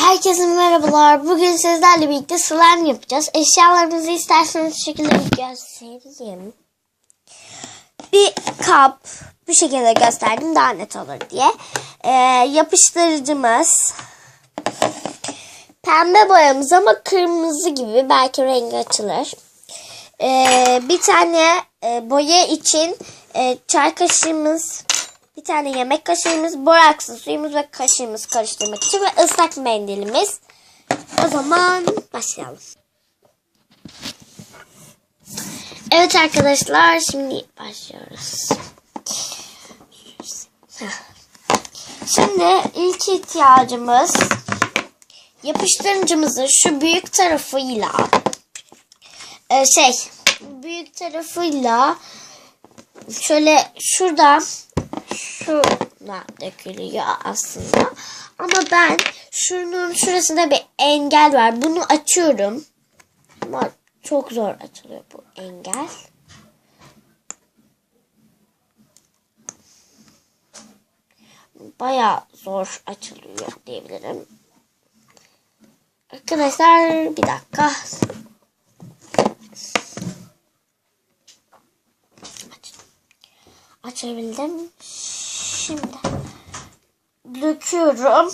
Herkese merhabalar. Bugün sizlerle birlikte slime yapacağız. Eşyalarımızı isterseniz şu şekilde göstereyim. Bir kap, bu şekilde gösterdim daha net olur diye. Yapıştırıcımız. Pembe boyamız ama kırmızı gibi, belki rengi açılır. Bir tane boya için çay kaşığımız. Bir tane yemek kaşığımız, borakslı suyumuz ve kaşığımız karıştırmak için ve ıslak mendilimiz. O zaman başlayalım. Evet arkadaşlar, şimdi başlıyoruz. Şimdi ilk ihtiyacımız yapıştırıcımızın şu büyük tarafıyla şöyle şuradan şuna dökülüyor aslında. Ama ben şunun şurasında bir engel var. Bunu açıyorum. Ama çok zor açılıyor bu engel. Bayağı zor açılıyor diyebilirim. Arkadaşlar bir dakika. Açabildim. Şimdi döküyorum.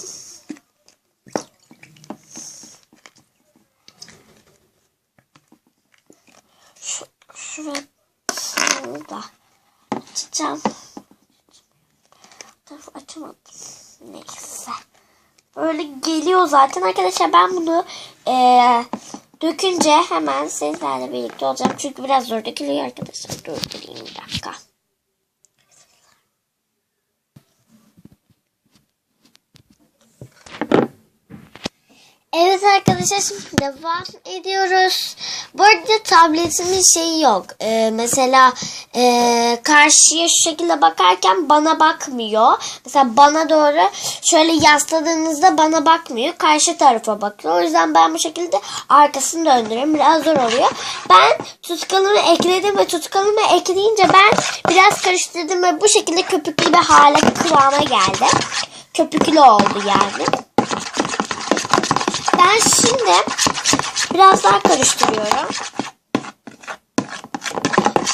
Şurada da açacağım. Bu tarafı açamadım. Neyse. Böyle geliyor zaten arkadaşlar. Ben bunu dökünce hemen sizlerle birlikte olacağım. Çünkü biraz zor dökülüyor arkadaşlar. Döküleyim bir dakika. Evet arkadaşlar, şimdi devam ediyoruz. Bu arada tabletimin şeyi yok. Mesela karşıya şu şekilde bakarken bana bakmıyor. Mesela bana doğru şöyle yasladığınızda bana bakmıyor. Karşı tarafa bakıyor. O yüzden ben bu şekilde arkasını döndürüyorum. Biraz zor oluyor. Ben tutkalımı ekledim ve tutkalımı ekleyince ben biraz karıştırdım ve bu şekilde köpüklü bir hale, kıvama geldi. Köpüklü oldu yani. Ben şimdi biraz daha karıştırıyorum.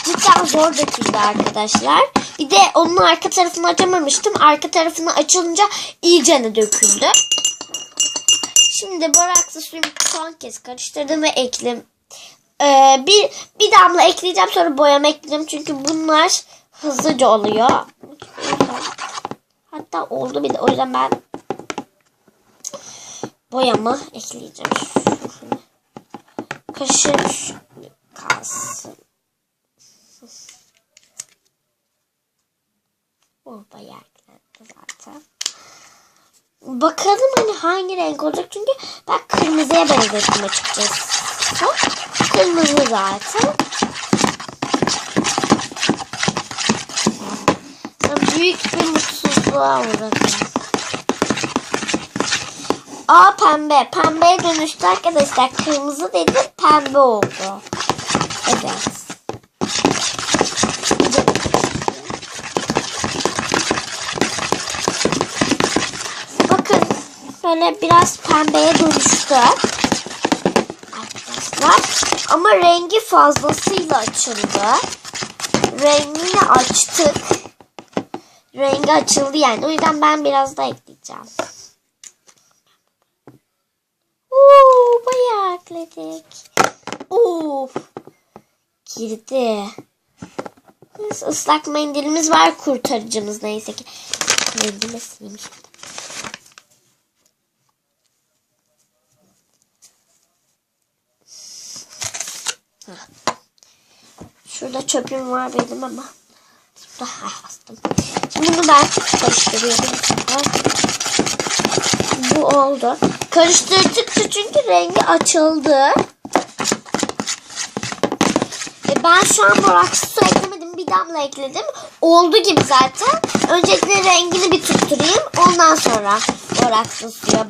Cidden zor döküldü arkadaşlar. Bir de onun arka tarafını açamamıştım. Arka tarafını açılınca iyicene döküldü. Şimdi borakslı suyumu son kez karıştırdım ve ekledim. Bir damla ekleyeceğim, sonra boyama ekleyeceğim. Çünkü bunlar hızlıca oluyor. Hatta oldu bile. O yüzden ben boyama ekleyeceğim. Kaşık kalsın. O bayağı eklendi zaten. Bakalım hani hangi renk olacak. Çünkü ben kırmızıya benzettim açıkçası. Kırmızı zaten. Büyük bir mutsuzluğa uğradım. Pembe. Pembeye dönüştü arkadaşlar. Kırmızı dedi, pembe oldu. Evet. Bakın. Böyle biraz pembeye dönüştü. Arkadaşlar. Ama rengi fazlasıyla açıldı. Rengini açtık. Rengi açıldı yani. O yüzden ben biraz daha ekleyeceğim. Bayağı ekledik. Girdi. Islak mendilimiz var, kurtarıcımız neyse ki. Mendile sileyim şimdi. Şurada çöpüm var benim ama. Şurada bastım. Şimdi bunu ben karıştırıyorum. Bu oldu. Karıştırdıkça çünkü rengi açıldı. Ben şu an borakslı su eklemedim. Bir damla ekledim. Oldu gibi zaten. Öncelikle rengini bir tutturayım. Ondan sonra borakslı suya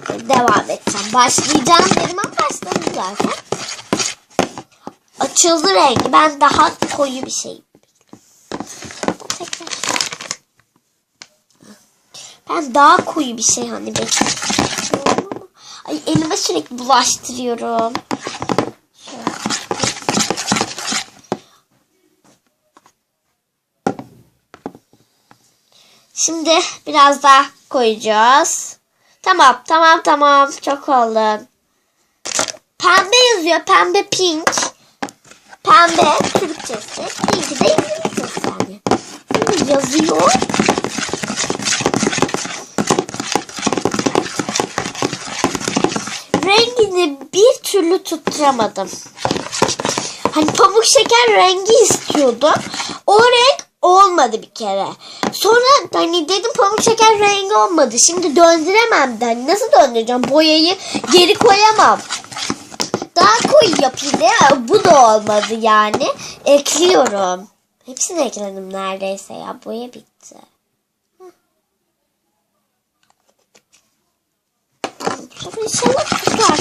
devam edeceğim. Başlayacağım dedim ama başladım zaten. Açıldı rengi. Ben daha koyu bir şey. Ben daha koyu bir şey hani bekliyorum. Ay elime sürekli bulaştırıyorum. Şimdi biraz daha koyacağız. Tamam. Çok oldu. Pembe yazıyor. Pembe pink. Pembe Türkçesi. Pink de İngilizcesi yani. Şimdi yazıyor. Rengini bir türlü tutturamadım. Hani pamuk şeker rengi istiyordum. O renk olmadı bir kere. Sonra hani dedim pamuk şeker rengi olmadı. Şimdi döndüremem de. Hani nasıl döndüreceğim? Boyayı geri koyamam. Daha koyu yapayım diye. Bu da olmadı yani. Ekliyorum. Hepsini ekledim neredeyse ya. Boya bitti. Bu sefer inşallah tutar.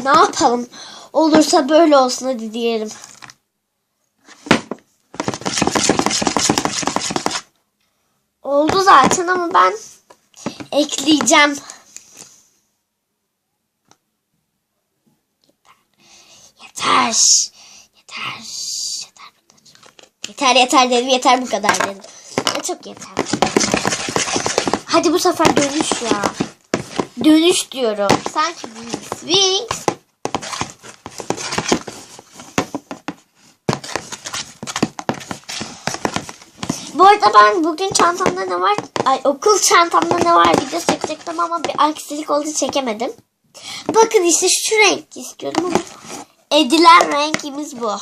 Ne yapalım? Olursa böyle olsun hadi diyelim. Oldu zaten ama ben ekleyeceğim. Yeter. Yeter dedim. Yeter bu kadar dedim. Çok yeter. Hadi bu sefer dönüş ya. Dönüş diyorum. Sanki Wings. Bu arada ben bugün çantamda ne var? Okul çantamda ne var video çekecektim ama bir aksilik oldu çekemedim. Bakın işte şu renk istiyordum ama edilen renkimiz bu.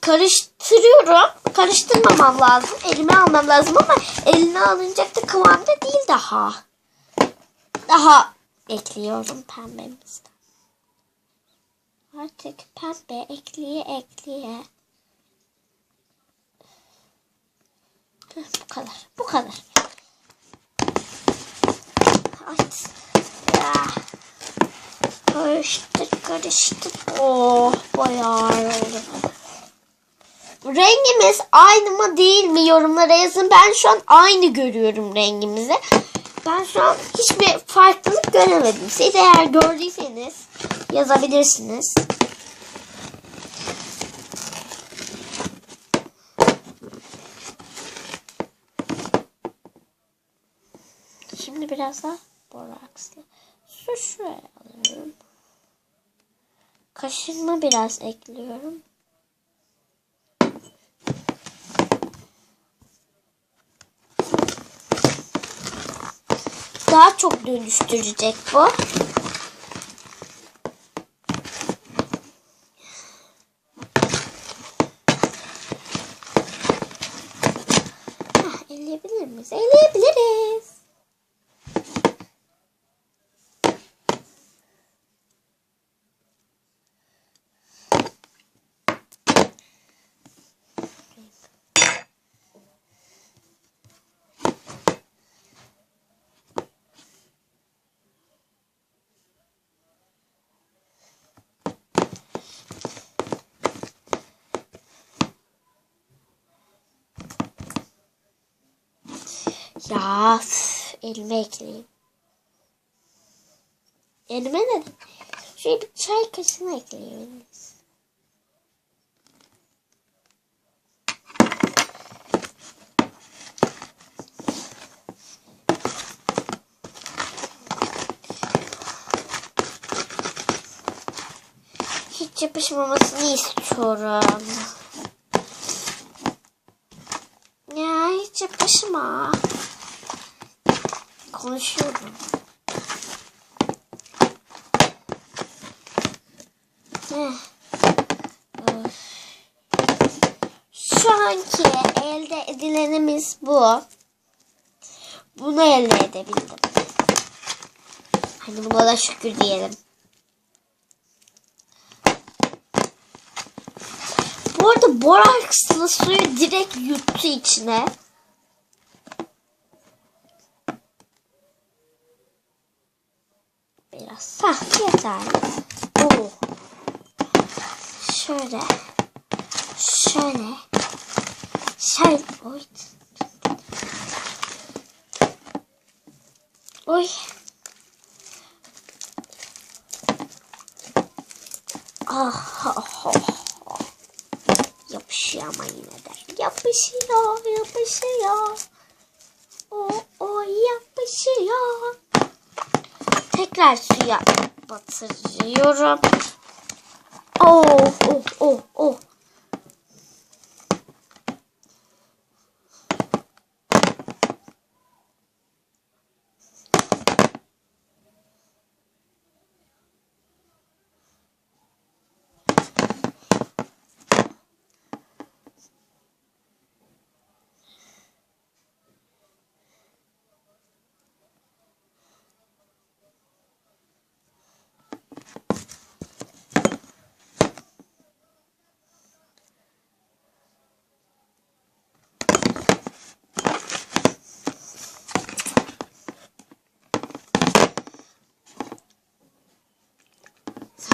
Karıştırıyorum. Karıştırmamam lazım. Elime almam lazım ama eline alınacak da kıvamda değil daha. Daha ekliyorum pembemizden. Artık pembe ekleye. Bu kadar. Karıştır. Oh bayağı oldu. Rengimiz aynı mı değil mi yorumlara yazın. Ben şu an aynı görüyorum rengimizi. Ben şu an hiçbir farklılık göremedim. Siz eğer gördüyseniz yazabilirsiniz. Şimdi biraz daha borakslı su şuraya alıyorum. Kaşınma biraz ekliyorum. Daha çok dönüştürecek bu. Eleyebilir miyiz? Eleyebiliriz. Ya elime ekleyeyim. Elime dedim. Şöyle bir çay kaşığına ekleyeyim. Hiç yapışmamasını istiyorum. Ya hiç yapışma. Konuşuyorum. Şu anki elde edilenimiz bu. Bunu elde edebildim. Hadi buna da şükür diyelim. Bu arada borakslı suyu direkt yuttu içine. biraz. Hah, yeterli. Oo. Şöyle. Şöyle. Şöyle. Oy. Oy. Ah, ah, ah. Yapışıyor ama yine de. Yapışıyor, yapışıyor. O yapışıyor. Tekrar suya batırıyorum. Oh, oh, oh, oh.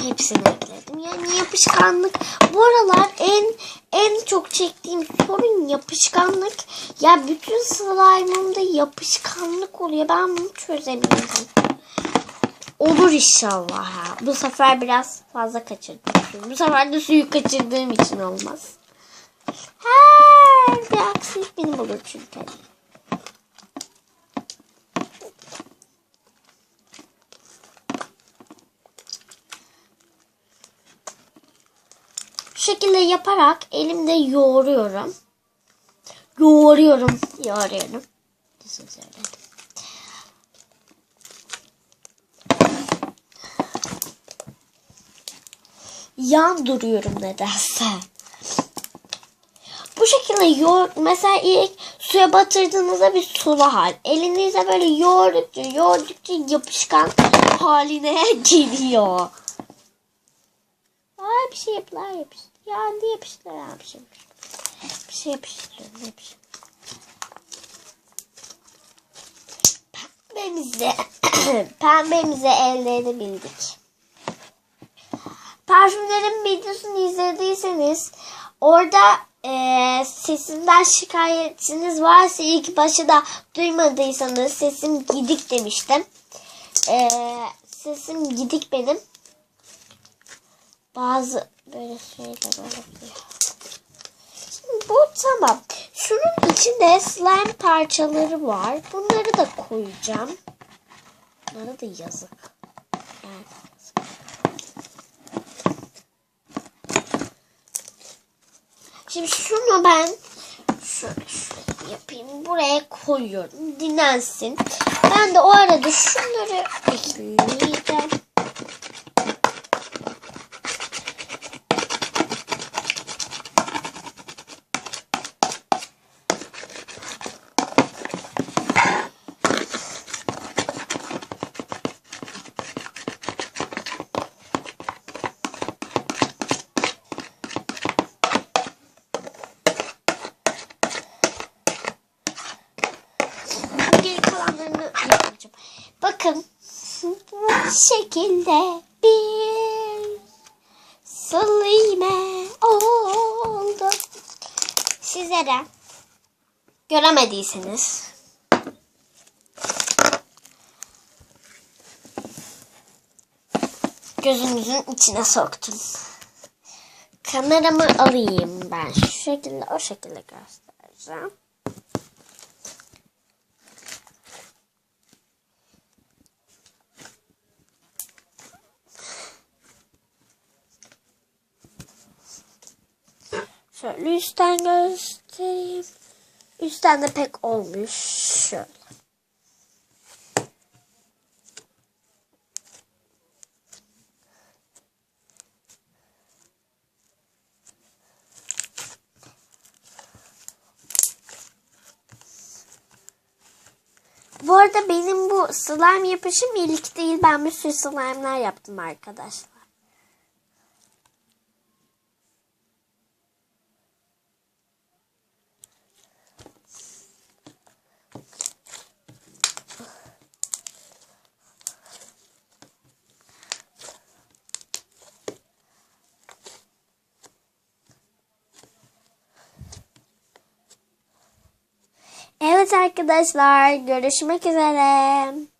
Hepsini ekledim. Yani yapışkanlık. Bu aralar en çok çektiğim sorun yapışkanlık. Ya bütün slime'ımda yapışkanlık oluyor. Ben bunu çözebilirim. Olur inşallah. Bu sefer biraz fazla kaçırdım. Bu sefer de suyu kaçırdığım için olmaz. Her bir aksilik benim olur çünkü. Bu şekilde yaparak elimde yoğuruyorum. Yoğuruyorum. Yan duruyorum nedense. Bu şekilde mesela ilk suya batırdığınızda bir sulu hal. Elinizle böyle yoğurdukça yapışkan haline geliyor. Ay bir şey yapıştır. Ya ne yapıştır abi şimdi. Bir şey yapıştırıyorum. Pembemizi elde edebildik. Parfümlerin videosunu izlediyseniz orada sesimden şikayetiniz varsa ilk başta da duymadıysanız sesim gidik demiştim. Sesim gidik benim. Bazı böyle şeyler oluyor. Şimdi bu tamam. Şunun içinde slime parçaları var. Bunları da koyacağım. Bunlara da yazık. Evet. Şimdi şunu ben şöyle yapayım. Buraya koyuyorum. Dinlensin. Ben de o arada şunları ekleyeceğim. Bakın bu şekilde bir slime oldu. Sizlere göremediyseniz gözünüzün içine soktum. Kameramı alayım ben şu şekilde o şekilde göstereceğim. Şöyle üstten göstereyim. Üstten de pek olmuş. Şöyle. Bu arada benim bu slime yapışım iyilik değil. Ben bir sürü slime'lar yaptım arkadaşlar. Evet arkadaşlar, görüşmek üzere.